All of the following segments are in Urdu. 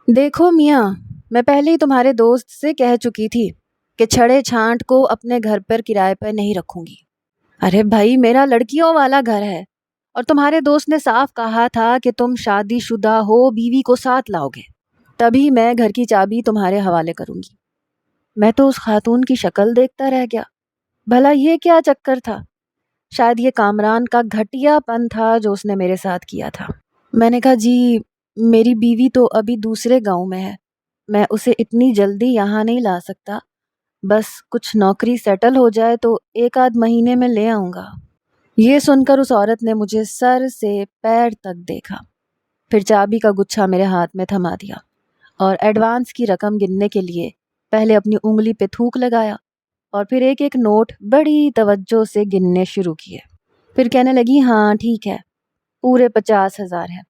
دیکھو میاں، میں پہلے ہی تمہارے دوست سے کہہ چکی تھی کہ چھڑے چھانٹ کو اپنے گھر پر کرائے پر نہیں رکھوں گی۔ ارے بھائی، میرا لڑکیوں والا گھر ہے، اور تمہارے دوست نے صاف کہا تھا کہ تم شادی شدہ ہو، بیوی کو ساتھ لاؤ گے، تبھی میں گھر کی چابی تمہارے حوالے کروں گی۔ میں تو اس خاتون کی شکل دیکھتا رہ گیا، بھلا یہ کیا چکر تھا؟ شاید یہ کامران کا گھٹیا پن تھا جو اس نے میرے ساتھ کیا تھا۔ میں نے کہا جی، میری بیوی تو ابھی دوسرے گاؤں میں ہے، میں اسے اتنی جلدی یہاں نہیں لا سکتا، بس کچھ نوکری سیٹل ہو جائے تو ایک آدھ مہینے میں لے آؤں گا۔ یہ سن کر اس عورت نے مجھے سر سے پیر تک دیکھا، پھر چابی کا گچھا میرے ہاتھ میں تھما دیا اور ایڈوانس کی رقم گننے کے لیے پہلے اپنی انگلی پہ تھوک لگایا اور پھر ایک ایک نوٹ بڑی توجہ سے گننے شروع کیے۔ پھر کہنے لگی ہاں ٹھیک ہے، پورے 50,000 ہے،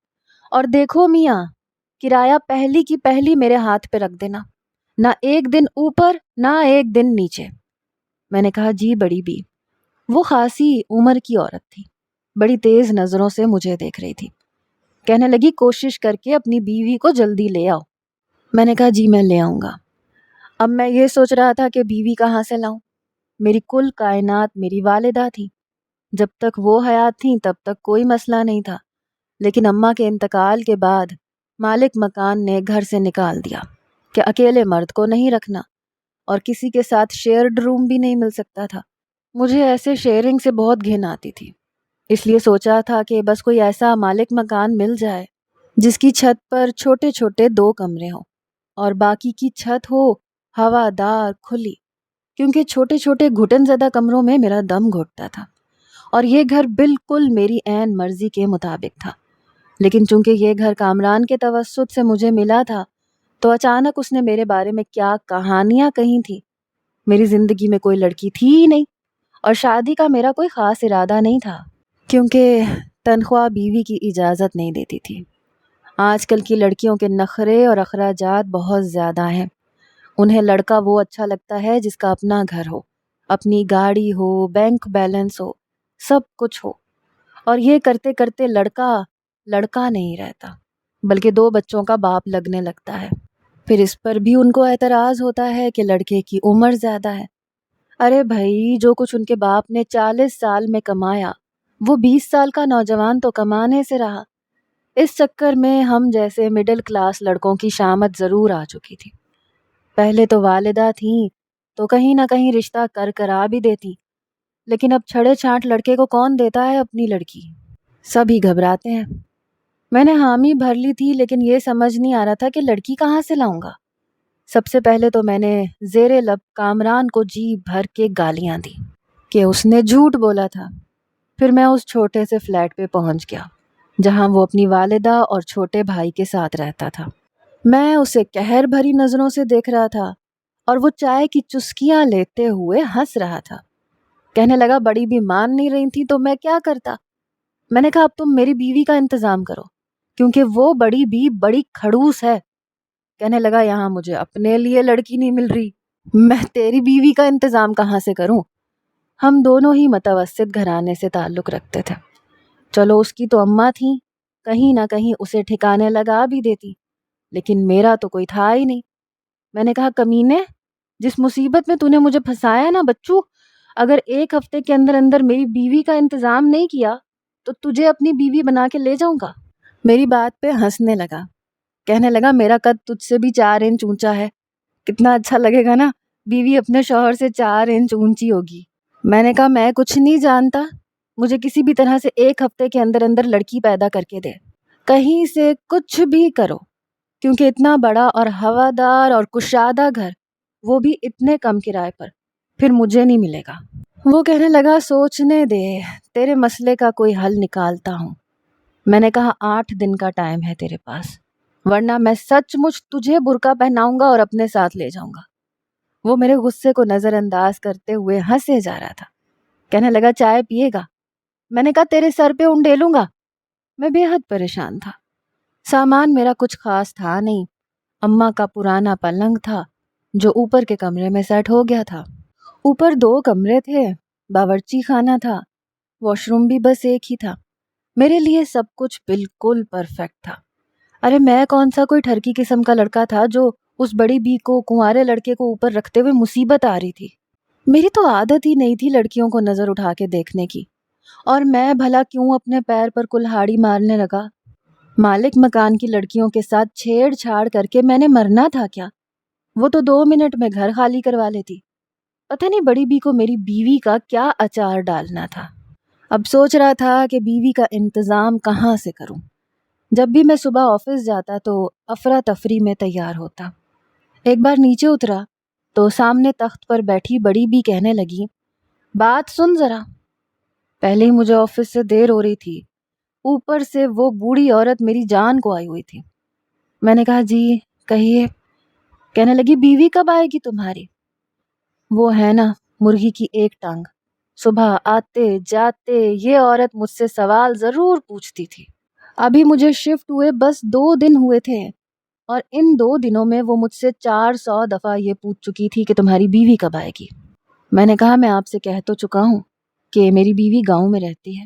اور دیکھو میاں، کرایہ پہلی کی پہلی میرے ہاتھ پہ رکھ دینا، نہ ایک دن اوپر نہ ایک دن نیچے۔ میں نے کہا جی بڑی بی۔ وہ خاصی عمر کی عورت تھی، بڑی تیز نظروں سے مجھے دیکھ رہی تھی۔ کہنے لگی کوشش کر کے اپنی بیوی کو جلدی لے آؤ۔ میں نے کہا جی میں لے آؤں گا۔ اب میں یہ سوچ رہا تھا کہ بیوی کہاں سے لاؤں؟ میری کل کائنات میری والدہ تھی، جب تک وہ حیات تھیں تب تک کوئی مسئلہ نہیں تھا، لیکن اماں کے انتقال کے بعد مالک مکان نے گھر سے نکال دیا کہ اکیلے مرد کو نہیں رکھنا، اور کسی کے ساتھ شیئرڈ روم بھی نہیں مل سکتا تھا۔ مجھے ایسے شیئرنگ سے بہت گھن آتی تھی، اس لیے سوچا تھا کہ بس کوئی ایسا مالک مکان مل جائے جس کی چھت پر چھوٹے چھوٹے 2 کمرے ہوں اور باقی کی چھت ہو ہوادار کھلی، کیونکہ چھوٹے چھوٹے گھٹن زدہ کمروں میں میرا دم گھٹتا تھا، اور یہ گھر بالکل میری عین مرضی کے مطابق تھا۔ لیکن چونکہ یہ گھر کامران کے توسط سے مجھے ملا تھا، تو اچانک اس نے میرے بارے میں کیا کہانیاں کہی تھیں۔ میری زندگی میں کوئی لڑکی تھی ہی نہیں، اور شادی کا میرا کوئی خاص ارادہ نہیں تھا، کیونکہ تنخواہ بیوی کی اجازت نہیں دیتی تھی۔ آج کل کی لڑکیوں کے نخرے اور اخراجات بہت زیادہ ہیں۔ انہیں لڑکا وہ اچھا لگتا ہے جس کا اپنا گھر ہو، اپنی گاڑی ہو، بینک بیلنس ہو، سب کچھ ہو، اور یہ کرتے کرتے لڑکا لڑکا نہیں رہتا بلکہ 2 بچوں کا باپ لگنے لگتا ہے۔ پھر اس پر بھی ان کو اعتراض ہوتا ہے کہ لڑکے کی عمر زیادہ ہے۔ ارے بھائی، جو کچھ ان کے باپ نے 40 سال میں کمایا وہ 20 سال کا نوجوان تو کمانے سے رہا۔ اس چکر میں ہم جیسے مڈل کلاس لڑکوں کی شامت ضرور آ چکی تھی۔ پہلے تو والدہ تھیں تو کہیں نہ کہیں رشتہ کرا بھی دیتی، لیکن اب چھڑے چھانٹ لڑکے کو کون دیتا ہے اپنی لڑکی؟ سبھی گھبراتے ہیں۔ میں نے حامی بھر لی تھی، لیکن یہ سمجھ نہیں آ رہا تھا کہ لڑکی کہاں سے لاؤں گا۔ سب سے پہلے تو میں نے زیر لب کامران کو جی بھر کے گالیاں دی کہ اس نے جھوٹ بولا تھا۔ پھر میں اس چھوٹے سے فلیٹ پہ پہنچ گیا جہاں وہ اپنی والدہ اور چھوٹے بھائی کے ساتھ رہتا تھا۔ میں اسے قہر بھری نظروں سے دیکھ رہا تھا، اور وہ چائے کی چسکیاں لیتے ہوئے ہنس رہا تھا۔ کہنے لگا بڑی بھی مان نہیں رہی تھی تو میں کیا کرتا؟ میں نے کہا اب تم میری بیوی کا انتظام کرو، کیونکہ وہ بڑی بھی بڑی کھڑوس ہے۔ کہنے لگا یہاں مجھے اپنے لیے لڑکی نہیں مل رہی، میں تیری بیوی کا انتظام کہاں سے کروں؟ ہم دونوں ہی متوسط گھرانے سے تعلق رکھتے تھے۔ چلو اس کی تو اماں تھیں، کہیں نہ کہیں اسے ٹھکانے لگا بھی دیتی، لیکن میرا تو کوئی تھا ہی نہیں۔ میں نے کہا کمینے، جس مصیبت میں تو نے مجھے پھنسایا نا بچو، اگر 1 ہفتے کے اندر اندر میری بیوی کا انتظام نہیں کیا تو تجھے اپنی بیوی بنا کے لے جاؤں گا۔ میری بات پہ ہنسنے لگا، کہنے لگا میرا قد تجھ سے بھی 4 انچ اونچا ہے، کتنا اچھا لگے گا نا، بیوی اپنے شوہر سے 4 انچ اونچی ہوگی۔ میں نے کہا میں کچھ نہیں جانتا، مجھے کسی بھی طرح سے 1 ہفتے کے اندر اندر لڑکی پیدا کر کے دے، کہیں سے کچھ بھی کرو، کیونکہ اتنا بڑا اور ہوادار اور کشادہ گھر، وہ بھی اتنے کم کرائے پر، پھر مجھے نہیں ملے گا۔ وہ کہنے لگا سوچنے دے، تیرے مسئلے کا کوئی حل نکالتا ہوں۔ میں نے کہا 8 دن کا ٹائم ہے تیرے پاس، ورنہ میں سچ مچ تجھے برقع پہناؤں گا اور اپنے ساتھ لے جاؤں گا۔ وہ میرے غصے کو نظر انداز کرتے ہوئے ہنسے جا رہا تھا، کہنے لگا چائے پیے گا؟ میں نے کہا تیرے سر پہ انڈیلوں گا۔ میں بے حد پریشان تھا۔ سامان میرا کچھ خاص تھا نہیں، اماں کا پرانا پلنگ تھا جو اوپر کے کمرے میں سیٹ ہو گیا تھا۔ اوپر 2 کمرے تھے، باورچی خانہ تھا، واش روم بھی بس ایک ہی تھا۔ میرے لیے سب کچھ بالکل پرفیکٹ تھا۔ ارے میں کون سا کوئی ٹھرکی قسم کا لڑکا تھا جو اس بڑی بی کو کنوارے لڑکے کو اوپر رکھتے ہوئے مصیبت آ رہی تھی۔ میری تو عادت ہی نہیں تھی لڑکیوں کو نظر اٹھا کے دیکھنے کی، اور میں بھلا کیوں اپنے پیر پر کلہاڑی مارنے لگا؟ مالک مکان کی لڑکیوں کے ساتھ چھیڑ چھاڑ کر کے میں نے مرنا تھا کیا؟ وہ تو 2 منٹ میں گھر خالی کروا لیتی۔ پتہ نہیں بڑی بی کو میری بیوی کا کیا اچار ڈالنا تھا۔ اب سوچ رہا تھا کہ بیوی کا انتظام کہاں سے کروں۔ جب بھی میں صبح آفس جاتا تو افراتفری میں تیار ہوتا۔ ایک بار نیچے اترا تو سامنے تخت پر بیٹھی بڑی بی کہنے لگی، بات سن ذرا۔ پہلے ہی مجھے آفس سے دیر ہو رہی تھی، اوپر سے وہ بوڑھی عورت میری جان کو آئی ہوئی تھی۔ میں نے کہا جی کہیے۔ کہنے لگی بیوی کب آئے گی تمہاری؟ وہ ہے نا مرغی کی ایک ٹانگ، صبح آتے جاتے یہ عورت مجھ سے سوال ضرور پوچھتی تھی۔ ابھی مجھے شفٹ ہوئے بس 2 دن ہوئے تھے، اور ان 2 دنوں میں وہ مجھ سے 400 دفعہ یہ پوچھ چکی تھی کہ تمہاری بیوی کب آئے گی۔ میں نے کہا میں آپ سے کہہ تو چکا ہوں کہ میری بیوی گاؤں میں رہتی ہے،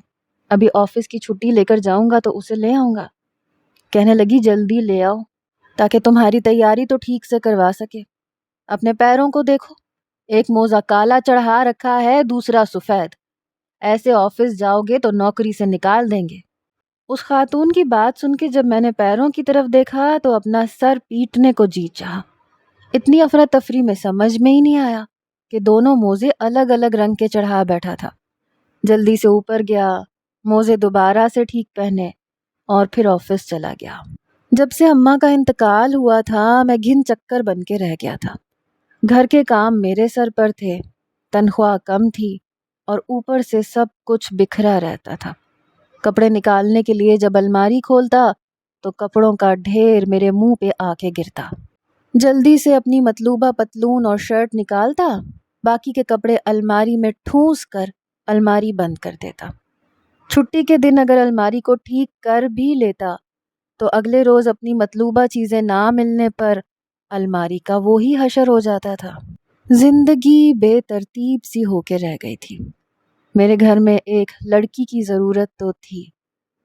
ابھی آفس کی چھٹی لے کر جاؤں گا تو اسے لے آؤں گا۔ کہنے لگی جلدی لے آؤ تاکہ تمہاری تیاری تو ٹھیک سے کروا سکے۔ اپنے پیروں کو دیکھو، ایک موزہ کالا چڑھا رکھا ہے، دوسرا سفید۔ ایسے آفس جاؤ گے تو نوکری سے نکال دیں گے۔ اس خاتون کی بات سن کے جب میں نے پیروں کی طرف دیکھا تو اپنا سر پیٹنے کو جی چاہا۔ اتنی افراتفری میں سمجھ میں ہی نہیں آیا کہ دونوں موزے الگ الگ رنگ کے چڑھا بیٹھا تھا۔ جلدی سے اوپر گیا، موزے دوبارہ سے ٹھیک پہنے اور پھر آفس چلا گیا۔ جب سے اماں کا انتقال ہوا تھا میں گھن چکر بن کے رہ گیا تھا۔ گھر کے کام میرے سر پر تھے، تنخواہ کم تھی، اور اوپر سے سب کچھ بکھرا رہتا تھا۔ کپڑے نکالنے کے لیے جب الماری کھولتا تو کپڑوں کا ڈھیر میرے منہ پہ آ کے گرتا۔ جلدی سے اپنی مطلوبہ پتلون اور شرٹ نکالتا، باقی کے کپڑے الماری میں ٹھونس کر الماری بند کر دیتا۔ چھٹی کے دن اگر الماری کو ٹھیک کر بھی لیتا تو اگلے روز اپنی مطلوبہ چیزیں نہ ملنے پر الماری کا وہی حشر ہو جاتا تھا۔ زندگی بے ترتیب سی ہو کے رہ گئی تھی۔ میرے گھر میں ایک لڑکی کی ضرورت تو تھی،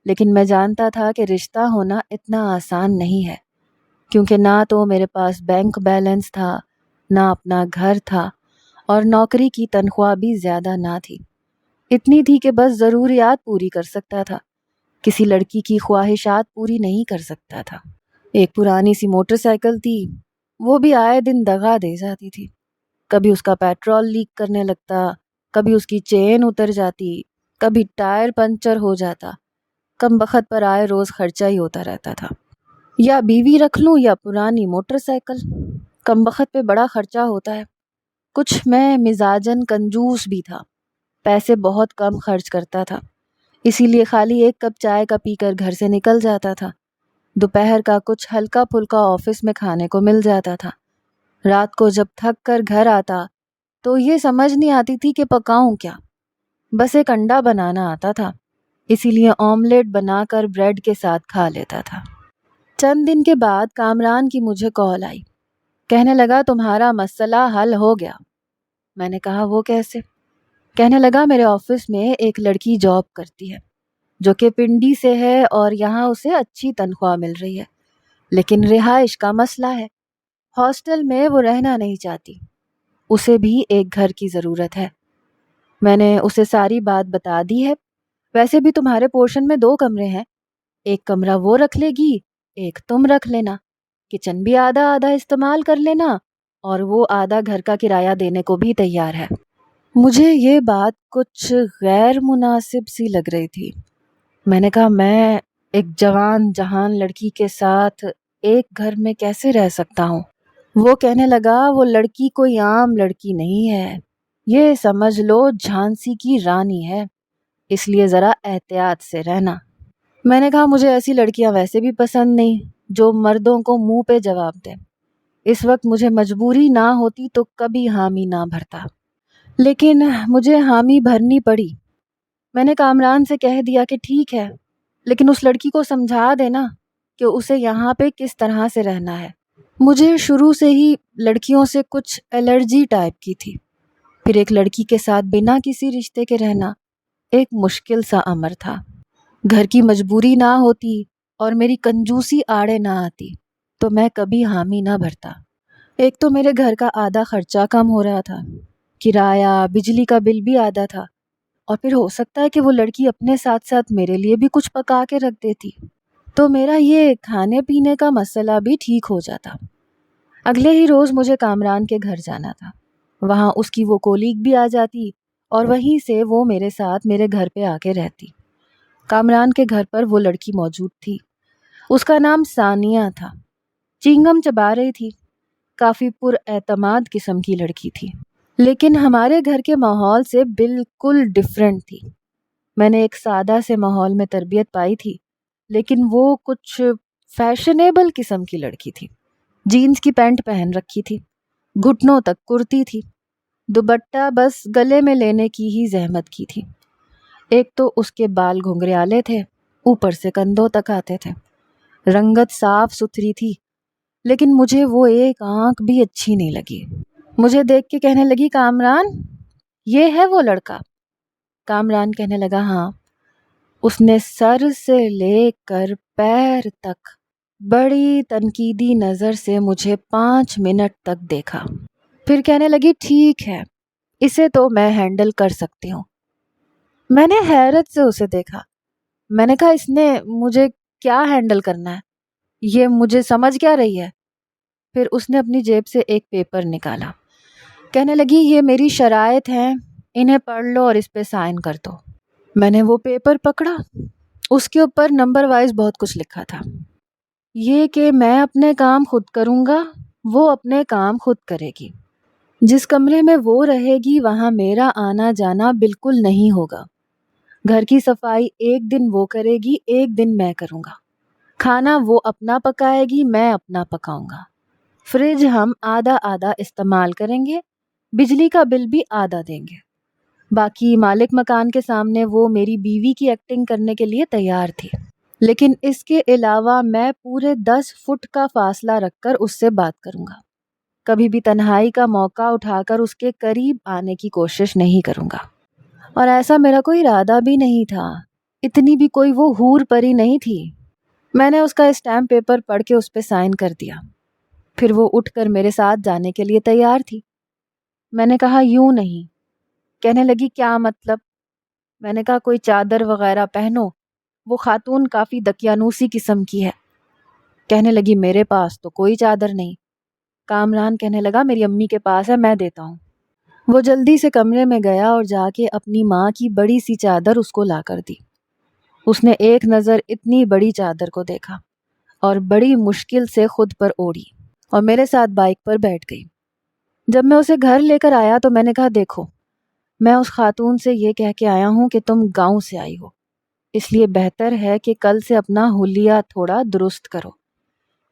لیکن میں جانتا تھا کہ رشتہ ہونا اتنا آسان نہیں ہے، کیونکہ نہ تو میرے پاس بینک بیلنس تھا، نہ اپنا گھر تھا، اور نوکری کی تنخواہ بھی زیادہ نہ تھی۔ اتنی تھی کہ بس ضروریات پوری کر سکتا تھا، کسی لڑکی کی خواہشات پوری نہیں کر سکتا تھا۔ ایک پرانی سی موٹر سائیکل تھی، وہ بھی آئے دن دغا دے جاتی تھی۔ کبھی اس کا پیٹرول لیک کرنے لگتا، کبھی اس کی چین اتر جاتی، کبھی ٹائر پنچر ہو جاتا۔ کم بخت پر آئے روز خرچہ ہی ہوتا رہتا تھا۔ یا بیوی رکھ لوں یا پرانی موٹر سائیکل، کم بخت پہ بڑا خرچہ ہوتا ہے۔ کچھ میں مزاجن کنجوس بھی تھا، پیسے بہت کم خرچ کرتا تھا، اسی لیے خالی ایک کپ چائے کا پی کر گھر سے نکل جاتا تھا۔ دوپہر کا کچھ ہلکا پھلکا آفس میں کھانے کو مل جاتا تھا۔ رات کو جب تھک کر گھر آتا تو یہ سمجھ نہیں آتی تھی کہ پکاؤں کیا، بس ایک انڈا بنانا آتا تھا، اسی لیے آملیٹ بنا کر بریڈ کے ساتھ کھا لیتا تھا۔ چند دن کے بعد کامران کی مجھے کال آئی، کہنے لگا تمہارا مسئلہ حل ہو گیا۔ میں نے کہا وہ کیسے؟ کہنے لگا میرے آفس میں ایک لڑکی جاب کرتی ہے جو کہ پنڈی سے ہے، اور یہاں اسے اچھی تنخواہ مل رہی ہے، لیکن رہائش کا مسئلہ ہے، ہاسٹل میں وہ رہنا نہیں چاہتی، اسے بھی ایک گھر کی ضرورت ہے۔ میں نے اسے ساری بات بتا دی ہے، ویسے بھی تمہارے پورشن میں 2 کمرے ہیں، ایک کمرہ وہ رکھ لے گی، ایک تم رکھ لینا، کچن بھی آدھا آدھا استعمال کر لینا، اور وہ آدھا گھر کا کرایہ دینے کو بھی تیار ہے۔ مجھے یہ بات کچھ غیر مناسب سی لگ رہی تھی۔ میں نے کہا میں ایک جوان جہان لڑکی کے ساتھ ایک گھر میں کیسے رہ سکتا ہوں؟ وہ کہنے لگا وہ لڑکی کوئی عام لڑکی نہیں ہے، یہ سمجھ لو جھانسی کی رانی ہے، اس لیے ذرا احتیاط سے رہنا۔ میں نے کہا مجھے ایسی لڑکیاں ویسے بھی پسند نہیں جو مردوں کو منہ پہ جواب دیں، اس وقت مجھے مجبوری نہ ہوتی تو کبھی حامی نہ بھرتا، لیکن مجھے حامی بھرنی پڑی۔ میں نے کامران سے کہہ دیا کہ ٹھیک ہے، لیکن اس لڑکی کو سمجھا دینا کہ اسے یہاں پہ کس طرح سے رہنا ہے۔ مجھے شروع سے ہی لڑکیوں سے کچھ الرجی ٹائپ کی تھی، پھر ایک لڑکی کے ساتھ بنا کسی رشتے کے رہنا ایک مشکل سا امر تھا۔ گھر کی مجبوری نہ ہوتی اور میری کنجوسی آڑے نہ آتی تو میں کبھی حامی نہ بھرتا۔ ایک تو میرے گھر کا آدھا خرچہ کم ہو رہا تھا، کرایہ، بجلی کا بل بھی آدھا تھا، اور پھر ہو سکتا ہے کہ وہ لڑکی اپنے ساتھ ساتھ میرے لیے بھی کچھ پکا کے رکھ دیتی تو میرا یہ کھانے پینے کا مسئلہ بھی ٹھیک ہو جاتا۔ اگلے ہی روز مجھے کامران کے گھر جانا تھا۔ وہاں اس کی وہ کولیگ بھی آ جاتی اور وہیں سے وہ میرے ساتھ میرے گھر پہ آ کے رہتی۔ کامران کے گھر پر وہ لڑکی موجود تھی۔ اس کا نام ثانیہ تھا۔ چنگم چبا رہی تھی۔ کافی پر اعتماد قسم کی لڑکی تھی، لیکن ہمارے گھر کے ماحول سے بالکل ڈیفرنٹ تھی۔ میں نے ایک سادہ سے ماحول میں تربیت پائی تھی، لیکن وہ کچھ فیشنیبل قسم کی لڑکی تھی۔ جینز کی پینٹ پہن رکھی تھی، گھٹنوں تک کرتی تھی، دوپٹہ بس گلے میں لینے کی ہی زحمت کی تھی۔ ایک تو اس کے بال گھنگریالے تھے، اوپر سے کندھوں تک آتے تھے۔ رنگت صاف ستھری تھی، لیکن مجھے وہ ایک آنکھ بھی اچھی نہیں لگی۔ مجھے دیکھ کے کہنے لگی، کامران یہ ہے وہ لڑکا؟ کامران کہنے لگا، ہاں۔ اس نے سر سے لے کر پیر تک بڑی تنقیدی نظر سے مجھے 5 منٹ تک دیکھا، پھر کہنے لگی، ٹھیک ہے، اسے تو میں ہینڈل کر سکتی ہوں۔ میں نے حیرت سے اسے دیکھا۔ میں نے کہا، اس نے مجھے کیا ہینڈل کرنا ہے؟ یہ مجھے سمجھ کیا رہی ہے؟ پھر اس نے اپنی جیب سے ایک پیپر نکالا، کہنے لگی، یہ میری شرائط ہیں، انہیں پڑھ لو اور اس پہ سائن کر دو۔ میں نے وہ پیپر پکڑا۔ اس کے اوپر نمبر وائز بہت کچھ لکھا تھا، یہ کہ میں اپنے کام خود کروں گا، وہ اپنے کام خود کرے گی۔ جس کمرے میں وہ رہے گی وہاں میرا آنا جانا بالکل نہیں ہوگا۔ گھر کی صفائی ایک دن وہ کرے گی، ایک دن میں کروں گا۔ کھانا وہ اپنا پکائے گی، میں اپنا پکاؤں گا۔ فریج ہم آدھا آدھا استعمال کریں گے، بجلی کا بل بھی آدھا دیں گے۔ باقی مالک مکان کے سامنے وہ میری بیوی کی ایکٹنگ کرنے کے لیے تیار تھی، لیکن اس کے علاوہ میں پورے 10 فٹ کا فاصلہ رکھ کر اس سے بات کروں گا۔ کبھی بھی تنہائی کا موقع اٹھا کر اس کے قریب آنے کی کوشش نہیں کروں گا، اور ایسا میرا کوئی ارادہ بھی نہیں تھا۔ اتنی بھی کوئی وہ حور پری نہیں تھی۔ میں نے اس کا اسٹیمپ پیپر پڑھ کے اس پہ سائن کر دیا۔ پھر وہ اٹھ کر میرے ساتھ جانے کے لیے تیار تھی۔ میں نے کہا، یوں نہیں۔ کہنے لگی، کیا مطلب؟ میں نے کہا، کوئی چادر وغیرہ پہنو، وہ خاتون کافی دقیانوسی قسم کی ہے۔ کہنے لگی، میرے پاس تو کوئی چادر نہیں۔ کامران کہنے لگا، میری امی کے پاس ہے، میں دیتا ہوں۔ وہ جلدی سے کمرے میں گیا اور جا کے اپنی ماں کی بڑی سی چادر اس کو لا کر دی۔ اس نے ایک نظر اتنی بڑی چادر کو دیکھا اور بڑی مشکل سے خود پر اوڑھی اور میرے ساتھ بائک پر بیٹھ گئی۔ جب میں اسے گھر لے کر آیا تو میں نے کہا، دیکھو، میں اس خاتون سے یہ کہہ کے آیا ہوں کہ تم گاؤں سے آئی ہو، اس لیے بہتر ہے کہ کل سے اپنا حلیہ تھوڑا درست کرو۔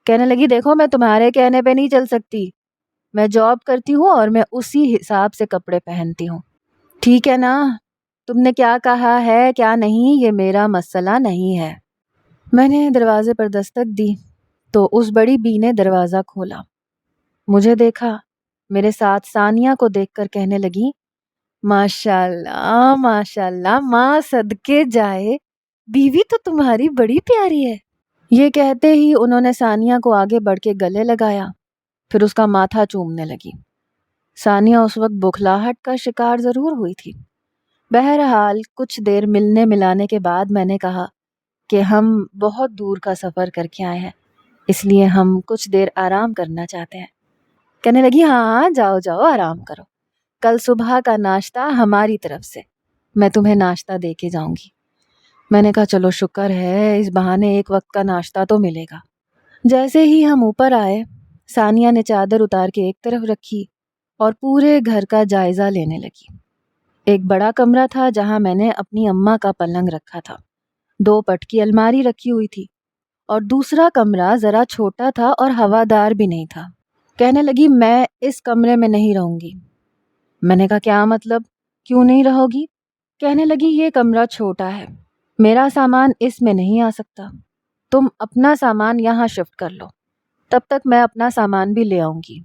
کہنے لگی، دیکھو، میں تمہارے کہنے پہ نہیں چل سکتی، میں جاب کرتی ہوں اور میں اسی حساب سے کپڑے پہنتی ہوں، ٹھیک ہے نا؟ تم نے کیا کہا ہے کیا نہیں، یہ میرا مسئلہ نہیں ہے۔ میں نے دروازے پر دستک دی تو اس بڑی بی نے دروازہ کھولا، مجھے دیکھا، میرے ساتھ ثانیہ کو دیکھ کر کہنے لگی، ماشاءاللہ ماشاءاللہ، ماں صدقے جائے، بیوی تو تمہاری بڑی پیاری ہے۔ یہ کہتے ہی انہوں نے ثانیہ کو آگے بڑھ کے گلے لگایا، پھر اس کا ماتھا چومنے لگی۔ ثانیہ اس وقت بخلاہٹ کا شکار ضرور ہوئی تھی۔ بہرحال کچھ دیر ملنے ملانے کے بعد میں نے کہا کہ ہم بہت دور کا سفر کر کے آئے ہیں، اس لیے ہم کچھ دیر آرام کرنا چاہتے ہیں۔ کہنے لگی، ہاں جاؤ جاؤ، آرام کرو، کل صبح کا ناشتہ ہماری طرف سے، میں تمہیں ناشتہ دے کے جاؤں گی۔ میں نے کہا، چلو شکر ہے، اس بہانے ایک وقت کا ناشتہ تو ملے گا۔ جیسے ہی ہم اوپر آئے، ثانیہ نے چادر اتار کے ایک طرف رکھی اور پورے گھر کا جائزہ لینے لگی۔ ایک بڑا کمرہ تھا جہاں میں نے اپنی اماں کا پلنگ رکھا تھا، 2 پٹ کی الماری رکھی ہوئی تھی، اور دوسرا کمرہ ذرا چھوٹا تھا اور ہوادار بھی نہیں تھا۔ کہنے لگی، میں اس کمرے میں نہیں رہوں گی۔ میں نے کہا، کیا مطلب، کیوں نہیں رہو گی؟ کہنے لگی، یہ کمرہ چھوٹا ہے، میرا سامان اس میں نہیں آ سکتا، تم اپنا سامان یہاں شفٹ کر لو، تب تک میں اپنا سامان بھی لے آؤں گی۔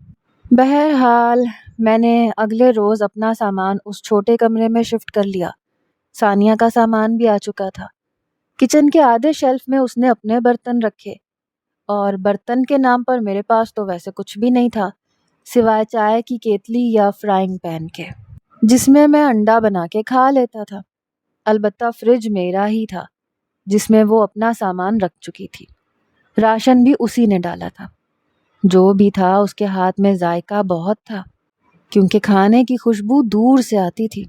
بہرحال میں نے اگلے روز اپنا سامان اس چھوٹے کمرے میں شفٹ کر لیا۔ ثانیہ کا سامان بھی آ چکا تھا۔ کچن کے آدھے شیلف میں اس نے اپنے برتن رکھے، اور برتن کے نام پر میرے پاس تو ویسے کچھ بھی نہیں تھا سوائے چائے کی کیتلی یا فرائنگ پین کے، جس میں انڈا بنا کے کھا لیتا تھا۔ البتہ فریج میرا ہی تھا جس میں وہ اپنا سامان رکھ چکی تھی۔ راشن بھی اسی نے ڈالا تھا۔ جو بھی تھا اس کے ہاتھ میں ذائقہ بہت تھا، کیونکہ کھانے کی خوشبو دور سے آتی تھی۔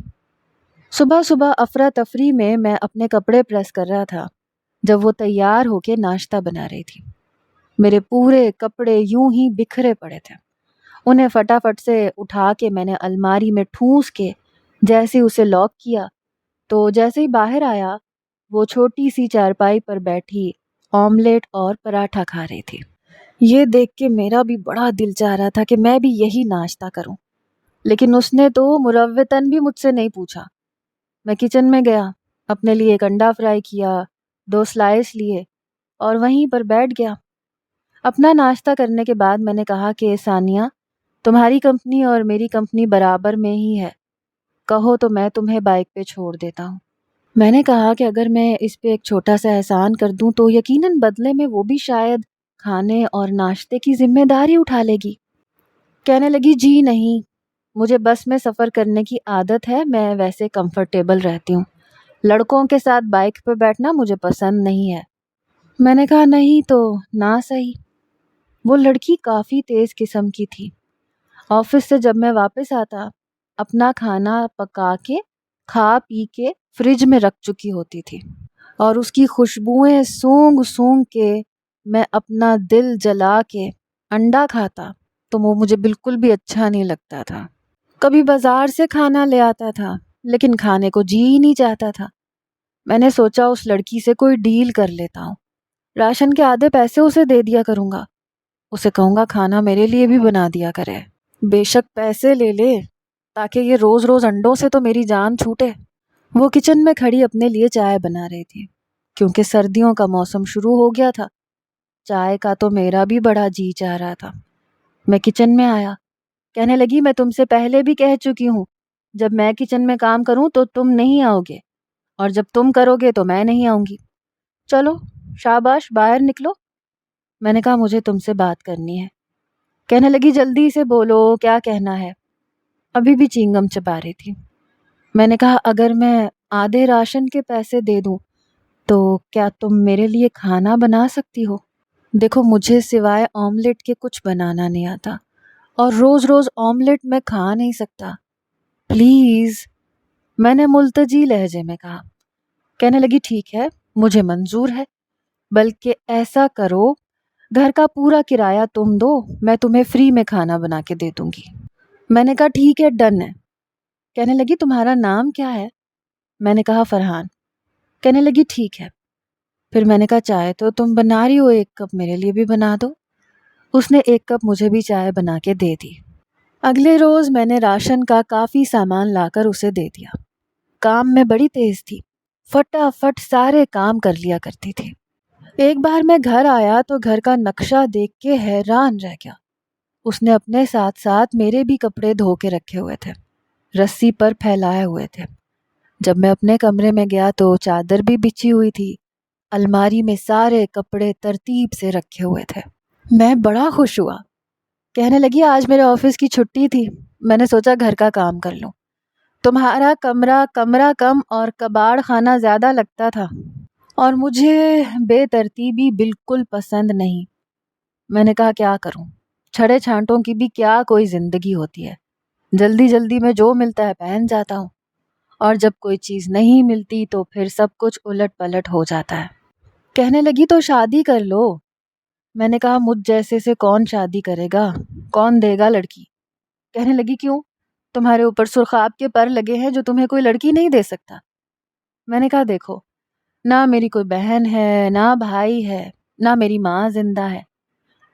صبح صبح افراتفری میں اپنے کپڑے پریس کر رہا تھا جب وہ تیار ہو کے ناشتہ بنا رہی تھی۔ میرے پورے کپڑے یوں ہی بکھرے پڑے تھے۔ انہیں فٹافٹ سے اٹھا کے میں نے الماری میں ٹھونس کے جیسے اسے لاک کیا تو جیسے ہی باہر آیا وہ چھوٹی سی چارپائی پر بیٹھی آملیٹ اور پراٹھا کھا رہی تھی۔ یہ دیکھ کے میرا بھی بڑا دل چاہ رہا تھا کہ میں بھی یہی ناشتہ کروں، لیکن اس نے تو مروتاً بھی مجھ سے نہیں پوچھا۔ میں کچن میں گیا، اپنے لیے ایک انڈا فرائی کیا، 2 سلائس لیے اور وہیں پر بیٹھ گیا۔ اپنا ناشتہ کرنے کے بعد میں نے کہا کہ ثانیہ، تمہاری کمپنی اور میری کمپنی برابر میں ہی ہے، کہو تو میں تمہیں بائک پہ چھوڑ دیتا ہوں۔ میں نے کہا کہ اگر میں اس پہ ایک چھوٹا سا احسان کر دوں تو یقیناً بدلے میں وہ بھی شاید کھانے اور ناشتے کی ذمہ داری اٹھا لے گی۔ کہنے لگی جی نہیں، مجھے بس میں سفر کرنے کی عادت ہے، میں ویسے کمفرٹیبل رہتی ہوں، لڑکوں کے ساتھ بائک پہ بیٹھنا مجھے پسند نہیں ہے۔ میں نے کہا نہیں تو نہ صحیح۔ وہ لڑکی کافی تیز قسم کی تھی۔ آفس سے جب میں واپس آتا اپنا کھانا پکا کے کھا پی کے فریج میں رکھ چکی ہوتی تھی، اور اس کی خوشبوئیں سونگھ سونگھ کے میں اپنا دل جلا کے انڈا کھاتا تو وہ مجھے بالکل بھی اچھا نہیں لگتا تھا۔ کبھی بازار سے کھانا لے آتا تھا لیکن کھانے کو جی ہی نہیں چاہتا تھا۔ میں نے سوچا اس لڑکی سے کوئی ڈیل کر لیتا ہوں، راشن کے آدھے پیسے اسے دے دیا کروں گا، اسے کہوں گا کھانا میرے لیے بھی بنا دیا کرے، بے شک پیسے لے لے تاکہ یہ روز روز انڈوں سے تو میری جان چھوٹے۔ وہ کچن میں کھڑی اپنے لیے چائے بنا رہی تھی، کیونکہ سردیوں کا موسم شروع ہو گیا تھا۔ چائے کا تو میرا بھی بڑا جی چاہ رہا تھا۔ میں کچن میں آیا، کہنے لگی میں تم سے پہلے بھی کہہ چکی ہوں جب میں کچن میں کام کروں تو تم نہیں آؤ گے، اور جب تم کرو گے تو میں نہیں آؤں گی، چلو شاباش باہر نکلو۔ میں نے کہا مجھے تم سے بات کرنی ہے۔ کہنے لگی جلدی سے بولو کیا کہنا ہے۔ ابھی بھی چینگم چبا رہی تھی۔ میں نے کہا اگر میں آدھے راشن کے پیسے دے دوں تو کیا تم میرے لیے کھانا بنا سکتی ہو؟ دیکھو مجھے سوائے آملیٹ کے کچھ بنانا نہیں آتا، اور روز روز آملیٹ میں کھا نہیں سکتا، پلیز۔ میں نے ملتجی لہجے میں کہا۔ کہنے لگی ٹھیک ہے، مجھے منظور ہے، بلکہ ایسا کرو گھر کا پورا کرایہ تم دو، میں تمہیں فری میں کھانا بنا کے دے دوں گی۔ میں نے کہا ٹھیک ہے، ڈن ہے۔ کہنے لگی تمہارا نام کیا ہے؟ میں نے کہا فرحان۔ کہنے لگی ٹھیک ہے۔ پھر میں نے کہا چائے تو تم بنا رہی ہو، 1 کپ میرے لیے بھی بنا دو۔ اس نے 1 کپ مجھے بھی چائے بنا کے دے دی۔ اگلے روز میں نے راشن کا کافی سامان لا کر اسے دے دیا۔ کام میں بڑی تیز تھی، فٹافٹ سارے کام کر لیا کرتی تھی۔ ایک بار میں گھر آیا تو گھر کا نقشہ دیکھ کے حیران رہ گیا۔ اس نے اپنے ساتھ ساتھ میرے بھی کپڑے دھو کے رکھے ہوئے تھے، رسی پر پھیلائے ہوئے تھے۔ جب میں اپنے کمرے میں گیا تو چادر بھی بچھی ہوئی تھی، الماری میں سارے کپڑے ترتیب سے رکھے ہوئے تھے۔ میں بڑا خوش ہوا۔ کہنے لگی آج میرے آفس کی چھٹی تھی، میں نے سوچا گھر کا کام کر لوں۔ تمہارا کمرہ کم اور کباڑ خانہ زیادہ لگتا تھا، اور مجھے بے ترتیبی بالکل پسند نہیں۔ میں نے کہا کیا کروں، چھڑے چھانٹوں کی بھی کیا کوئی زندگی ہوتی ہے، جلدی جلدی میں جو ملتا ہے پہن جاتا ہوں، اور جب کوئی چیز نہیں ملتی تو پھر سب کچھ الٹ پلٹ ہو جاتا ہے۔ کہنے لگی تو شادی کر لو۔ میں نے کہا مجھ جیسے سے کون شادی کرے گا، کون دے گا لڑکی؟ کہنے لگی کیوں، تمہارے اوپر سرخاب کے پر لگے ہیں جو تمہیں کوئی لڑکی نہیں دے سکتا؟ میں نے کہا دیکھو، نہ میری کوئی بہن ہے، نہ بھائی ہے، نہ میری ماں زندہ ہے۔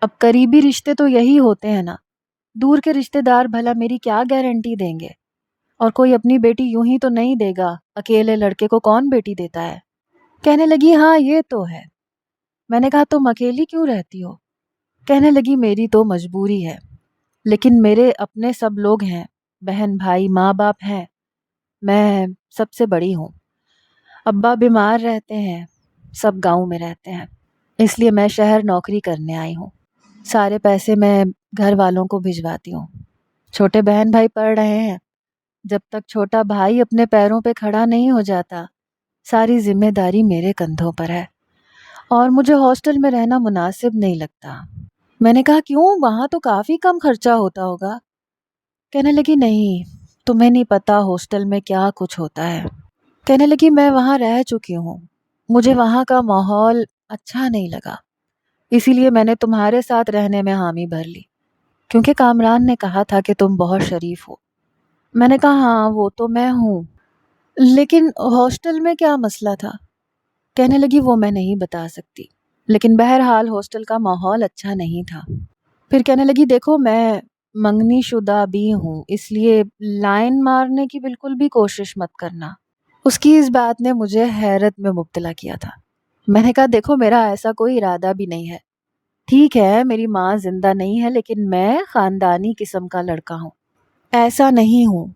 اب قریبی رشتے تو یہی ہوتے ہیں نا، دور کے رشتے دار بھلا میری کیا گارنٹی دیں گے؟ اور کوئی اپنی بیٹی یوں ہی تو نہیں دے گا، اکیلے لڑکے کو کون بیٹی دیتا ہے؟ کہنے لگی ہاں یہ تو ہے۔ میں نے کہا تم اکیلی کیوں رہتی ہو؟ کہنے لگی میری تو مجبوری ہے، لیکن میرے اپنے سب لوگ ہیں، بہن بھائی ماں باپ ہیں، میں سب سے بڑی ہوں، ابا بیمار رہتے ہیں، سب گاؤں میں رہتے ہیں، اس لیے میں شہر نوکری کرنے آئی ہوں۔ سارے پیسے میں گھر والوں کو بھجواتی ہوں۔ چھوٹے بہن بھائی پڑھ رہے ہیں۔ جب تک چھوٹا بھائی اپنے پیروں پہ کھڑا نہیں ہو جاتا، ساری ذمہ داری میرے کندھوں پر ہے، اور مجھے ہاسٹل میں رہنا مناسب نہیں لگتا۔ میں نے کہا کیوں؟ وہاں تو کافی کم خرچہ ہوتا ہوگا۔ کہنے لگی نہیں، تمہیں نہیں پتا ہاسٹل میں کیا کچھ ہوتا ہے۔ کہنے لگی میں وہاں رہ چکی ہوں، مجھے وہاں کا ماحول اچھا نہیں لگا، اسی لیے میں نے تمہارے ساتھ رہنے میں حامی بھر لی، کیونکہ کامران نے کہا تھا کہ تم بہت شریف ہو۔ میں نے کہا ہاں وہ تو میں ہوں، لیکن ہاسٹل میں کیا مسئلہ تھا؟ کہنے لگی وہ میں نہیں بتا سکتی، لیکن بہرحال ہاسٹل کا ماحول اچھا نہیں تھا۔ پھر کہنے لگی دیکھو میں منگنی شدہ بھی ہوں، اس لیے لائن مارنے کی بالکل بھی کوشش مت کرنا۔ اس کی اس بات نے مجھے حیرت میں مبتلا کیا تھا۔ میں نے کہا دیکھو میرا ایسا کوئی ارادہ بھی نہیں ہے، ٹھیک ہے میری ماں زندہ نہیں ہے لیکن میں خاندانی قسم کا لڑکا ہوں، ایسا نہیں ہوں۔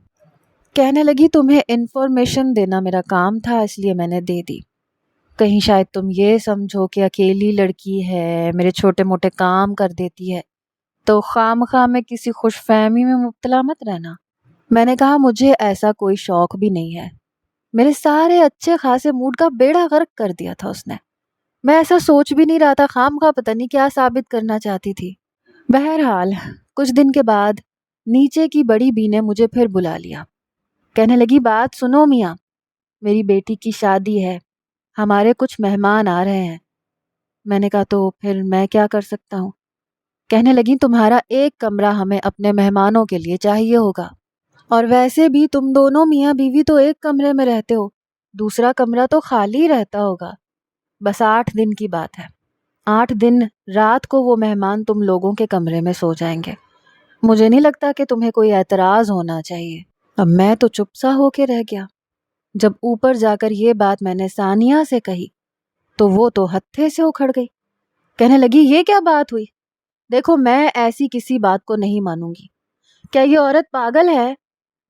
کہنے لگی تمہیں انفارمیشن دینا میرا کام تھا، اس لیے میں نے دے دی، کہیں شاید تم یہ سمجھو کہ اکیلی لڑکی ہے، میرے چھوٹے موٹے کام کر دیتی ہے، تو خواہ میں کسی خوش فہمی میں مبتلا مت رہنا۔ میں نے کہا مجھے ایسا کوئی شوق بھی نہیں ہے، میرے سارے اچھے خاصے موڈ کا بیڑا غرق کر دیا تھا اس نے۔ میں ایسا سوچ بھی نہیں رہا تھا، خواہ پتہ نہیں کیا ثابت کرنا چاہتی تھی۔ بہرحال کچھ دن کے بعد نیچے کی بڑی بی نے مجھے پھر بلا لیا۔ کہنے لگی بات سنو میاں، میری بیٹی کی شادی ہے، ہمارے کچھ مہمان آ رہے ہیں۔ میں نے کہا تو پھر میں کیا کر سکتا ہوں؟ کہنے لگی تمہارا ایک کمرہ ہمیں اپنے مہمانوں کے لیے چاہیے ہوگا، اور ویسے بھی تم دونوں میاں بیوی تو ایک کمرے میں رہتے ہو، دوسرا کمرہ تو خالی رہتا ہوگا۔ بس 8 دن کی بات ہے، 8 دن رات کو وہ مہمان تم لوگوں کے کمرے میں سو جائیں گے، مجھے نہیں لگتا کہ تمہیں کوئی اعتراض ہونا چاہیے۔ اب میں تو چپ سا ہو کے رہ گیا۔ جب اوپر جا کر یہ بات میں نے ثانیہ سے کہی تو وہ تو ہتھے سے اکھڑ گئی۔ کہنے لگی یہ کیا بات ہوئی؟ دیکھو میں ایسی کسی بات کو نہیں مانوں گی، کیا یہ عورت پاگل ہے؟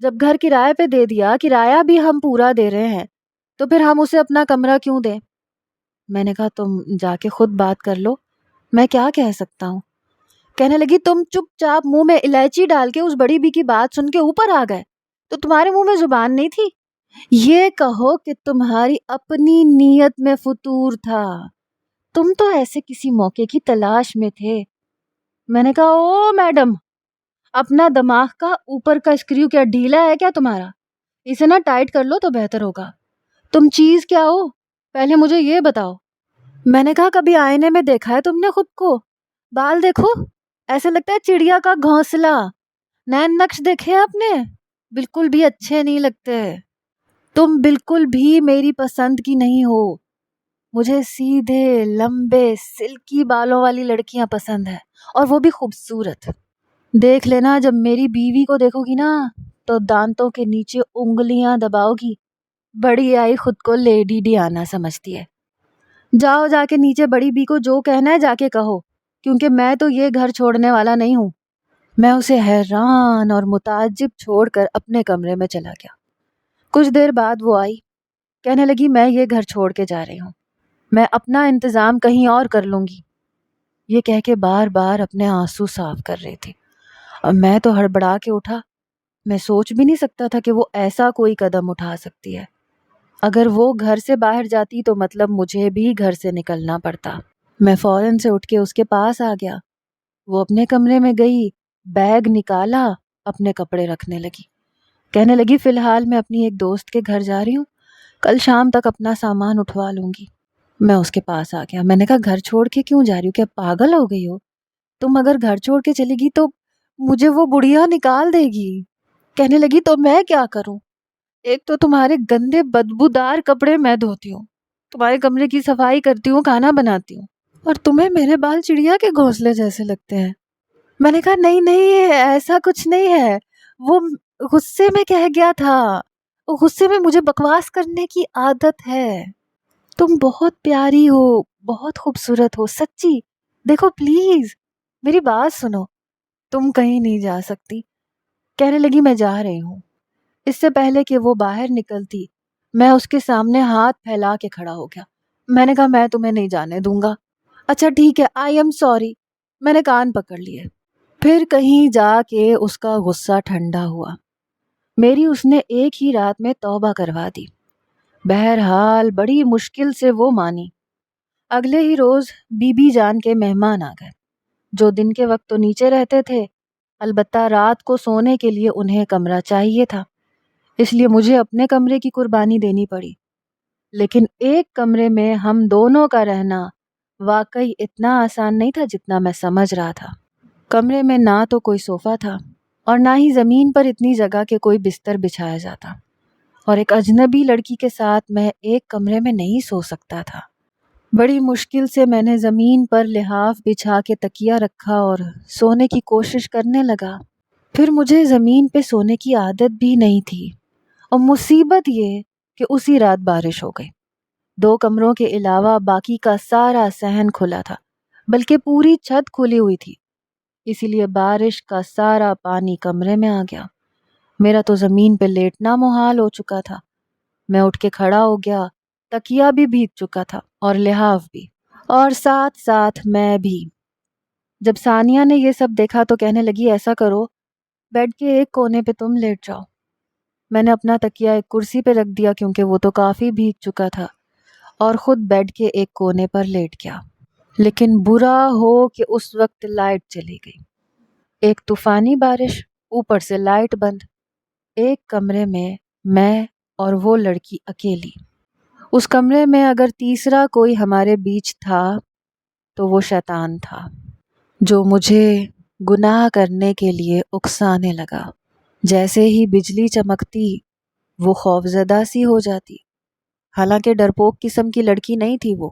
جب گھر کرائے پہ دے دیا، کرایہ بھی ہم پورا دے رہے ہیں، تو پھر ہم اسے اپنا کمرہ کیوں دیں؟ میں نے کہا تم جا کے خود بات کر لو، میں کیا کہہ سکتا ہوں؟ کہنے لگی تم چپ چاپ منہ میں الائچی ڈال کے اس بڑی بی کی بات سن کے اوپر آ گئے، تو تمہارے منہ میں زبان نہیں تھی؟ یہ کہو کہ تمہاری اپنی نیت میں فطور تھا، تم تو ایسے کسی موقع کی تلاش میں تھے۔ میں نے کہا او میڈم، اپنا دماغ کا اوپر کا اسکریو کیا ڈھیلا ہے کیا تمہارا؟ اسے نہ ٹائٹ کر لو تو بہتر ہوگا۔ تم چیز کیا ہو پہلے مجھے یہ بتاؤ۔ میں نے کہا کبھی آئینے میں دیکھا ہے تم نے خود کو؟ بال دیکھو، ایسے لگتا ہے چڑیا کا گھونسلہ۔ نین نقش دیکھے آپ نے؟ بالکل بھی اچھے نہیں لگتے۔ تم بالکل بھی میری پسند کی نہیں ہو، مجھے سیدھے لمبے سلکی بالوں والی لڑکیاں پسند ہیں، اور وہ بھی خوبصورت۔ دیکھ لینا جب میری بیوی کو دیکھو گی نا تو دانتوں کے نیچے انگلیاں دباؤ گی، بڑی آئی خود کو لیڈی ڈیانا سمجھتی ہے۔ جاؤ جا کے نیچے بڑی بی کو جو کہنا ہے جا کے کہو، کیونکہ میں تو یہ گھر چھوڑنے والا نہیں ہوں۔ میں اسے حیران اور متعجب چھوڑ کر اپنے کمرے میں چلا گیا۔ کچھ دیر بعد وہ آئی، کہنے لگی میں یہ گھر چھوڑ کے جا رہی ہوں، میں اپنا انتظام کہیں اور کر لوں گی۔ یہ کہہ کے بار بار اپنے آنسو صاف کر رہی تھی۔ اب میں تو ہڑبڑا کے اٹھا، میں سوچ بھی نہیں سکتا تھا کہ وہ ایسا کوئی قدم اٹھا سکتی ہے۔ اگر وہ گھر سے باہر جاتی تو مطلب مجھے بھی گھر سے نکلنا پڑتا۔ میں فوراً سے اٹھ کے اس کے پاس آ گیا۔ وہ اپنے کمرے میں گئی، بیگ نکالا، اپنے کپڑے رکھنے لگی۔ کہنے لگی فی الحال میں اپنی ایک دوست کے گھر جا رہی ہوں، کل شام تک اپنا سامان اٹھوا لوں گی۔ میں اس کے پاس آ گیا۔ میں نے کہا گھر چھوڑ کے کیوں جا رہی ہو؟ کیا پاگل ہو گئی ہو؟ تم اگر گھر چھوڑ کے چلے گی تو مجھے وہ بڑھیا نکال دے گی۔ کہنے لگی تو میں کیا کروں؟ ایک تو تمہارے گندے بدبودار کپڑے میں دھوتی ہوں، تمہارے کمرے کی صفائی کرتی ہوں، کھانا بناتی ہوں، اور تمہیں میرے بال چڑیا کے گھونسلے جیسے لگتے ہیں۔ میں نے کہا نہیں نہیں ایسا کچھ نہیں ہے، وہ غصے میں کہہ گیا تھا، غصے میں مجھے بکواس کرنے کی عادت ہے۔ تم بہت پیاری ہو، بہت خوبصورت ہو، سچی۔ دیکھو پلیز میری بات سنو، تم کہیں نہیں جا سکتی۔ کہنے لگی میں جا رہی ہوں۔ اس سے پہلے کہ وہ باہر نکلتی میں اس کے سامنے ہاتھ پھیلا کے کھڑا ہو گیا۔ میں نے کہا میں تمہیں نہیں جانے دوں گا۔ اچھا ٹھیک ہے، آئی ایم سوری، میں نے کان پکڑ لیے۔ پھر کہیں جا کے اس کا غصہ ٹھنڈا ہوا۔ میری اس نے ایک ہی رات میں توبہ کروا دی۔ بہرحال بڑی مشکل سے وہ مانی۔ اگلے ہی روز بی بی جان کے مہمان آ گئے، جو دن کے وقت تو نیچے رہتے تھے، البتہ رات کو سونے کے لیے انہیں کمرہ چاہیے تھا، اس لیے مجھے اپنے کمرے کی قربانی دینی پڑی۔ لیکن ایک کمرے میں ہم دونوں کا رہنا واقعی اتنا آسان نہیں تھا جتنا میں سمجھ رہا تھا۔ کمرے میں نہ تو کوئی صوفہ تھا اور نہ ہی زمین پر اتنی جگہ کہ کوئی بستر بچھایا جاتا، اور ایک اجنبی لڑکی کے ساتھ میں ایک کمرے میں نہیں سو سکتا تھا۔ بڑی مشکل سے میں نے زمین پر لحاف بچھا کے تکیہ رکھا اور سونے کی کوشش کرنے لگا۔ پھر مجھے زمین پہ سونے کی عادت بھی نہیں تھی، اور مصیبت یہ کہ اسی رات بارش ہو گئی۔ 2 کمروں کے علاوہ باقی کا سارا صحن کھلا تھا، بلکہ پوری چھت کھلی ہوئی تھی، اسی لیے بارش کا سارا پانی کمرے میں آ گیا۔ میرا تو زمین پہ لیٹنا محال ہو چکا تھا۔ میں اٹھ کے کھڑا ہو گیا، تکیہ بھی بھیگ چکا تھا اور لحاف بھی، اور ساتھ ساتھ میں بھی۔ جب ثانیہ نے یہ سب دیکھا تو کہنے لگی ایسا کرو، بیڈ کے ایک کونے پہ تم لیٹ جاؤ۔ میں نے اپنا تکیہ ایک کرسی پہ رکھ دیا کیونکہ وہ تو کافی بھیگ چکا تھا، اور خود بیڈ کے ایک کونے پر لیٹ گیا۔ لیکن برا ہو کہ اس وقت لائٹ چلی گئی۔ ایک طوفانی بارش، اوپر سے لائٹ بند، ایک کمرے میں اور وہ لڑکی اکیلی۔ اس کمرے میں اگر تیسرا کوئی ہمارے بیچ تھا تو وہ شیطان تھا، جو مجھے گناہ کرنے کے لیے اکسانے لگا۔ جیسے ہی بجلی چمکتی وہ خوفزدہ سی ہو جاتی، حالانکہ ڈرپوک قسم کی لڑکی نہیں تھی وہ۔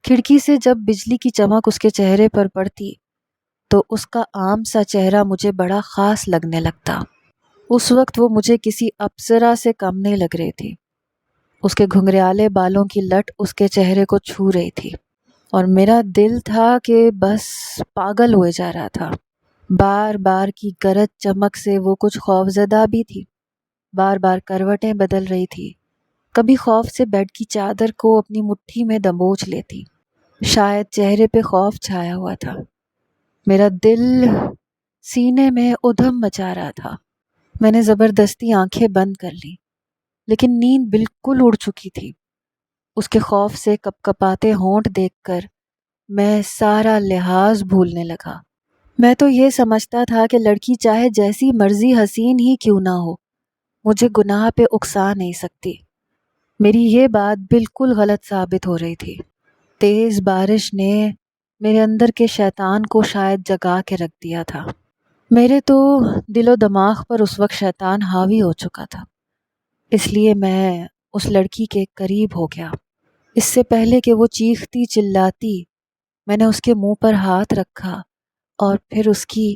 کھڑکی سے جب بجلی کی چمک اس کے چہرے پر پڑتی تو اس کا عام سا چہرہ مجھے بڑا خاص لگنے لگتا۔ اس وقت وہ مجھے کسی اپسرا سے کم نہیں لگ رہی تھی۔ اس کے گھنگریالے بالوں کی لٹ اس کے چہرے کو چھو رہی تھی، اور میرا دل تھا کہ بس پاگل ہوئے جا رہا تھا۔ بار بار کی گرج چمک سے وہ کچھ خوفزدہ بھی تھی، بار بار کروٹیں بدل رہی تھی، کبھی خوف سے بیڈ کی چادر کو اپنی مٹھی میں دبوچ لیتی، شاید چہرے پہ خوف چھایا ہوا تھا۔ میرا دل سینے میں ادھم مچا رہا تھا۔ میں نے زبردستی آنکھیں بند کر لی، لیکن نیند بالکل اڑ چکی تھی۔ اس کے خوف سے کپ کپاتے ہونٹ دیکھ کر میں سارا لحاظ بھولنے لگا۔ میں تو یہ سمجھتا تھا کہ لڑکی چاہے جیسی مرضی حسین ہی کیوں نہ ہو، مجھے گناہ پہ اکسا نہیں سکتی۔ میری یہ بات بالکل غلط ثابت ہو رہی تھی۔ تیز بارش نے میرے اندر کے شیطان کو شاید جگا کے رکھ دیا تھا۔ میرے تو دل و دماغ پر اس وقت شیطان حاوی ہو چکا تھا، اس لیے میں اس لڑکی کے قریب ہو گیا۔ اس سے پہلے کہ وہ چیختی چلاتی، میں نے اس کے منہ پر ہاتھ رکھا اور پھر اس کی